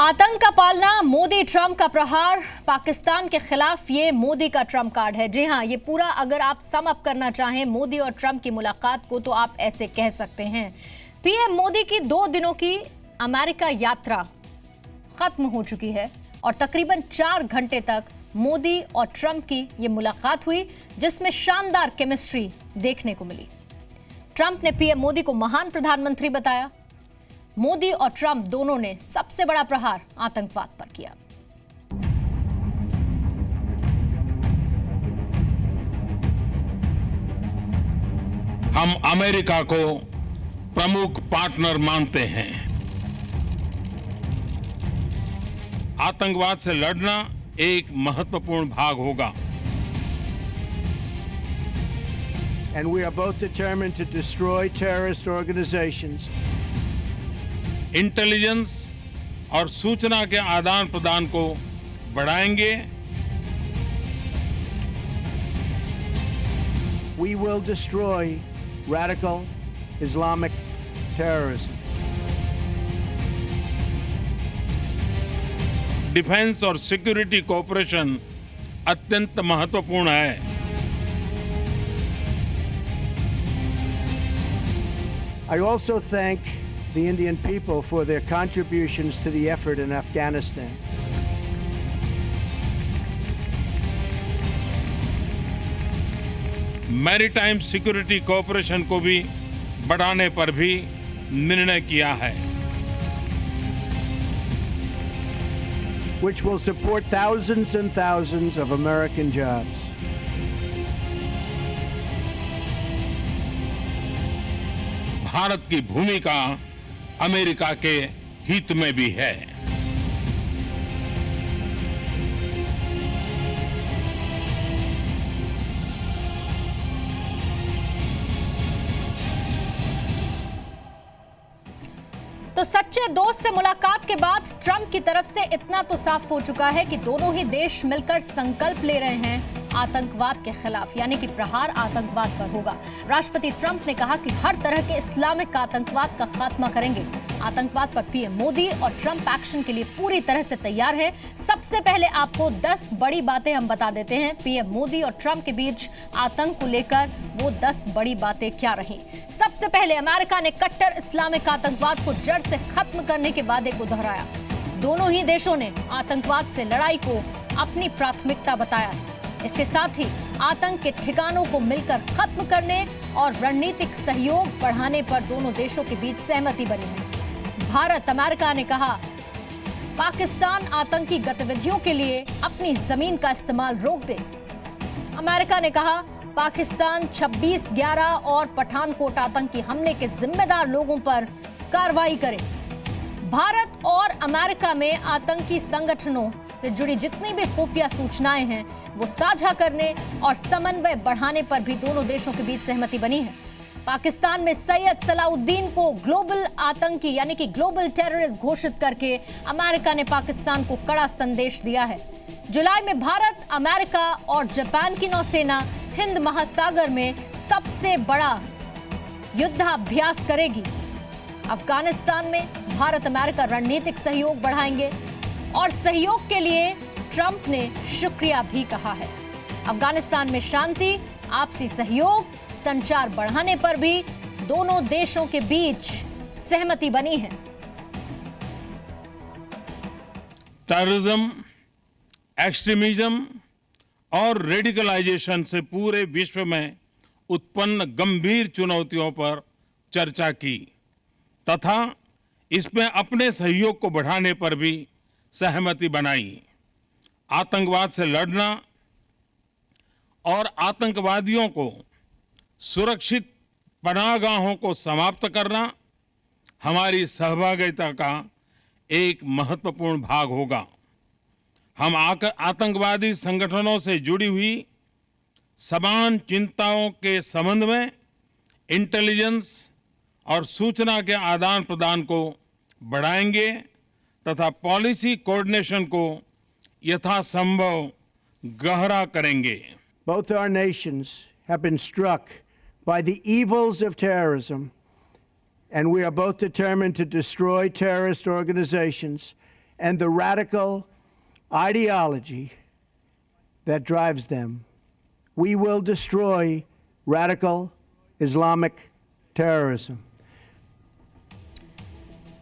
आतंक का पालना, मोदी ट्रंप का प्रहार, पाकिस्तान के खिलाफ ये मोदी का ट्रंप कार्ड है। जी हां, ये पूरा अगर आप सम अप करना चाहें मोदी और ट्रंप की मुलाकात को तो आप ऐसे कह सकते हैं। पीएम मोदी की 2 दिनों की अमेरिका यात्रा खत्म हो चुकी है और तकरीबन 4 घंटे तक मोदी और ट्रंप की ये मुलाकात हुई, जिसमें शानदार केमिस्ट्री देखने को मिली। ट्रंप ने पीएम मोदी को महान प्रधानमंत्री बताया। मोदी और ट्रंप दोनों ने सबसे बड़ा प्रहार आतंकवाद पर किया। हम अमेरिका को प्रमुख पार्टनर मानते हैं। आतंकवाद से लड़ना एक महत्वपूर्ण भाग होगा। And we are both determined to destroy terrorist organizations. Intelligence और सूचना के आदान प्रदान को बढ़ाएंगे। We will destroy radical Islamic terrorism. Defence और सिक्योरिटी कोऑपरेशन अत्यंत महत्वपूर्ण है। I also thank the Indian people for their contributions to the effort in Afghanistan. Maritime security cooperation को भी बढ़ाने पर भी निर्णय किया है, which will support thousands and thousands of American jobs. Bharat की भूमिका अमेरिका के हित में भी है। तो सच्चे दोस्त से मुलाकात के बाद ट्रंप की तरफ से इतना तो साफ हो चुका है कि दोनों ही देश मिलकर संकल्प ले रहे हैं आतंकवाद के खिलाफ, यानी कि प्रहार आतंकवाद पर होगा। राष्ट्रपति ट्रंप ने कहा कि हर तरह के इस्लामिक आतंकवाद का खात्मा करेंगे। आतंकवाद पर पीएम मोदी और ट्रंप एक्शन के लिए पूरी तरह से तैयार है। सबसे पहले आपको 10 बड़ी बातें हम बता देते हैं। पीएम मोदी और ट्रंप के बीच आतंक को लेकर वो 10 बड़ी बातें क्या रही। सबसे पहले अमेरिका ने कट्टर इस्लामिक आतंकवाद को जड़ से खत्म करने के वादे को दोहराया। दोनों ही देशों ने आतंकवाद से लड़ाई को अपनी प्राथमिकता बताया है। इसके साथ ही आतंक के ठिकानों को मिलकर खत्म करने और रणनीतिक सहयोग बढ़ाने पर दोनों देशों के बीच सहमति बनी है। भारत अमेरिका ने कहा पाकिस्तान आतंकी गतिविधियों के लिए अपनी जमीन का इस्तेमाल रोक दे। अमेरिका ने कहा पाकिस्तान 26/11 और पठानकोट आतंकी हमले के जिम्मेदार लोगों पर कार्रवाई करे। भारत और अमेरिका में आतंकी संगठनों से जुड़ी जितनी भी खुफिया सूचनाएं हैं वो साझा करने और समन्वय बढ़ाने पर भी दोनों देशों के बीच सहमति बनी है। पाकिस्तान में सैयद सलाउद्दीन को ग्लोबल आतंकी यानी कि ग्लोबल टेररिस्ट घोषित करके अमेरिका ने पाकिस्तान को कड़ा संदेश दिया है। जुलाई में भारत, अमेरिका और जापान की नौसेना हिंद महासागर में सबसे बड़ा युद्धाभ्यास करेगी। अफगानिस्तान में भारत अमेरिका रणनीतिक सहयोग बढ़ाएंगे और सहयोग के लिए ट्रंप ने शुक्रिया भी कहा है। अफगानिस्तान में शांति, आपसी सहयोग, संचार बढ़ाने पर भी दोनों देशों के बीच सहमति बनी है। टेररिज्म, एक्सट्रीमिज्म और रेडिकलाइजेशन से पूरे विश्व में उत्पन्न गंभीर चुनौतियों पर चर्चा की तथा इसमें अपने सहयोग को बढ़ाने पर भी सहमति बनाई। आतंकवाद से लड़ना और आतंकवादियों को सुरक्षित पनाहगाहों को समाप्त करना हमारी सहभागिता का एक महत्वपूर्ण भाग होगा। हम आतंकवादी संगठनों से जुड़ी हुई समान चिंताओं के संबंध में इंटेलिजेंस और सूचना के आदान प्रदान को बढ़ाएंगे तथा पॉलिसी कोऑर्डिनेशन को यथासंभव गहरा करेंगे। Both our nations have been struck by the evils of terrorism, and we are both determined to destroy terrorist organizations and the radical ideology that drives them. We will destroy radical Islamic terrorism.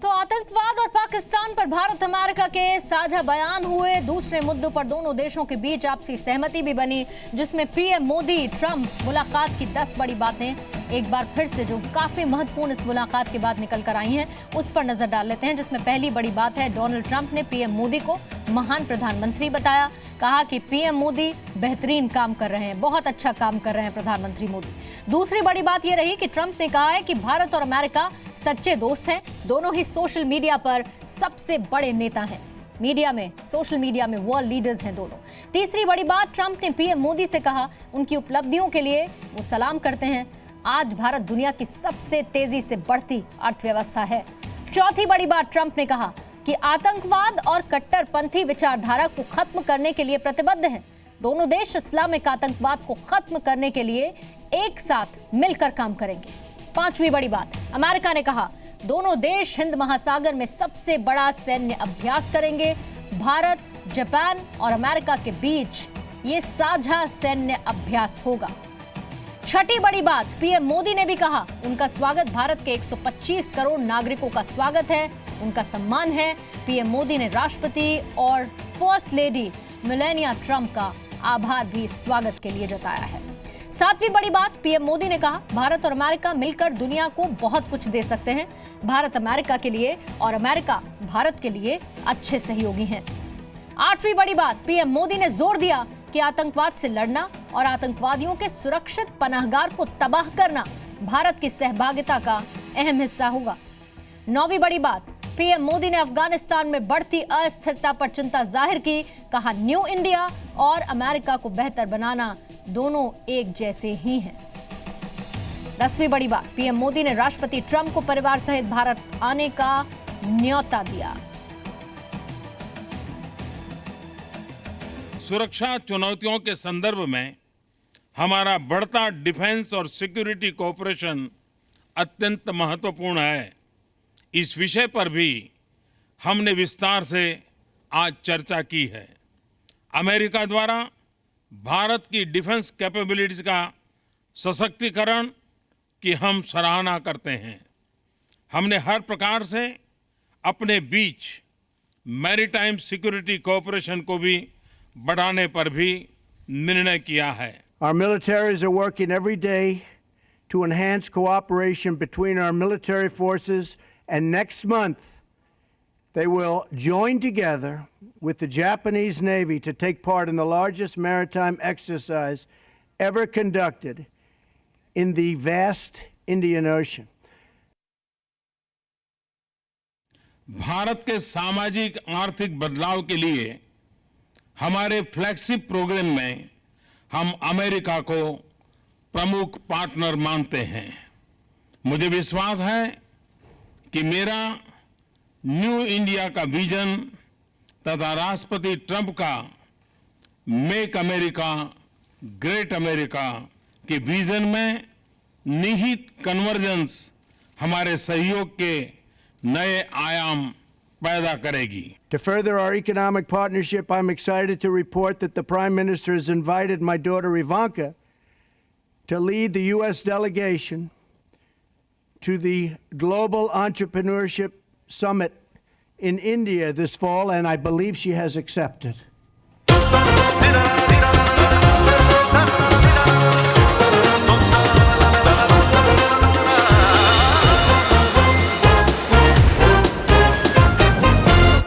तो आतंकवाद और पाकिस्तान पर Bharat America के साझा बयान हुए। दूसरे मुद्दों पर दोनों देशों के बीच आपसी सहमति भी बनी, जिसमें पीएम मोदी ट्रंप मुलाकात की 10 बड़ी बातें एक बार फिर से जो काफी महत्वपूर्ण इस मुलाकात के बाद निकल कर आई हैं उस पर नजर डाल लेते हैं। जिसमें पहली बड़ी बात है, डोनाल्ड ट्रंप ने पीएम मोदी को महान प्रधानमंत्री बताया। कहा कि पीएम मोदी बेहतरीन काम कर रहे हैं, बहुत अच्छा काम कर रहे हैं प्रधानमंत्री मोदी। दूसरी बड़ी बात यह रही कि ट्रंप ने कहा है कि भारत और अमेरिका सच्चे दोस्त हैं, दोनों ही सोशल मीडिया पर सबसे बड़े नेता हैं, मीडिया में, सोशल मीडिया में वर्ल्ड लीडर्स हैं दोनों। तीसरी बड़ी बात, ट्रंप ने पीएम मोदी से कहा उनकी उपलब्धियों के लिए वो सलाम करते हैं। आज भारत दुनिया की सबसे तेजी से बढ़ती अर्थव्यवस्था है। चौथी बड़ी बात, ट्रंप ने कहा कि आतंकवाद और कट्टरपंथी विचारधारा को खत्म करने के लिए प्रतिबद्ध हैं। दोनों देश इस्लामिक आतंकवाद को खत्म करने के लिए एक साथ मिलकर काम करेंगे। पांचवी बड़ी बात, अमेरिका ने कहा दोनों देश हिंद महासागर में सबसे बड़ा सैन्य अभ्यास करेंगे। भारत, जापान और अमेरिका के बीच ये साझा सैन्य अभ्यास होगा। छठी बड़ी बात, पीएम मोदी ने भी कहा उनका स्वागत भारत के 125 करोड़ नागरिकों का स्वागत है, उनका सम्मान है। पीएम मोदी ने राष्ट्रपति और फर्स्ट लेडी मेलानिया ट्रंप का आभार भी स्वागत के लिए जताया है। सातवीं बड़ी बात, पीएम मोदी ने कहा भारत और अमेरिका मिलकर दुनिया को बहुत कुछ दे सकते हैं। भारत अमेरिका के लिए और अमेरिका भारत के लिए अच्छे सहयोगी हैं। आठवीं बड़ी बात, पीएम मोदी ने जोर दिया कि आतंकवाद से लड़ना और आतंकवादियों के सुरक्षित पनाहगार को तबाह करना भारत की सहभागिता का अहम हिस्सा होगा। नौवीं बड़ी बात, पीएम मोदी ने अफगानिस्तान में बढ़ती अस्थिरता पर चिंता जाहिर की। कहा न्यू इंडिया और अमेरिका को बेहतर बनाना दोनों एक जैसे ही हैं। 10वीं बड़ी बात, पीएम मोदी ने राष्ट्रपति ट्रंप को परिवार सहित भारत आने का न्योता दिया। सुरक्षा चुनौतियों के संदर्भ में हमारा बढ़ता डिफेंस और सिक्योरिटी कोऑपरेशन अत्यंत महत्वपूर्ण है। इस विषय पर भी हमने विस्तार से आज चर्चा की है। अमेरिका द्वारा भारत की डिफेंस कैपेबिलिटीज का सशक्तिकरण की हम सराहना करते हैं। हमने हर प्रकार से अपने बीच मैरीटाइम सिक्योरिटी कोऑपरेशन को भी बढ़ाने पर भी निर्णय किया है। Our militaries are working every day to enhance cooperation between our military forces, and next month they will join together with the Japanese Navy to take part in the largest maritime exercise ever conducted in the vast Indian Ocean. Bharat के सामाजिक आर्थिक बदलाव के लिए हमारे flagship programme में हम America को प्रमुख पार्टनर मानते हैं। मुझे विश्वास है कि मेरा न्यू इंडिया का विजन तथा राष्ट्रपति ट्रंप का मेक अमेरिका ग्रेट अमेरिका के विजन में निहित कन्वर्जेंस हमारे सहयोग के नए आयाम पैदा करेगी। To further our economic partnership, I'm excited to report that the Prime Minister has invited my daughter Ivanka to lead the U.S. delegation to the Global Entrepreneurship Summit in India this fall, and I believe she has accepted.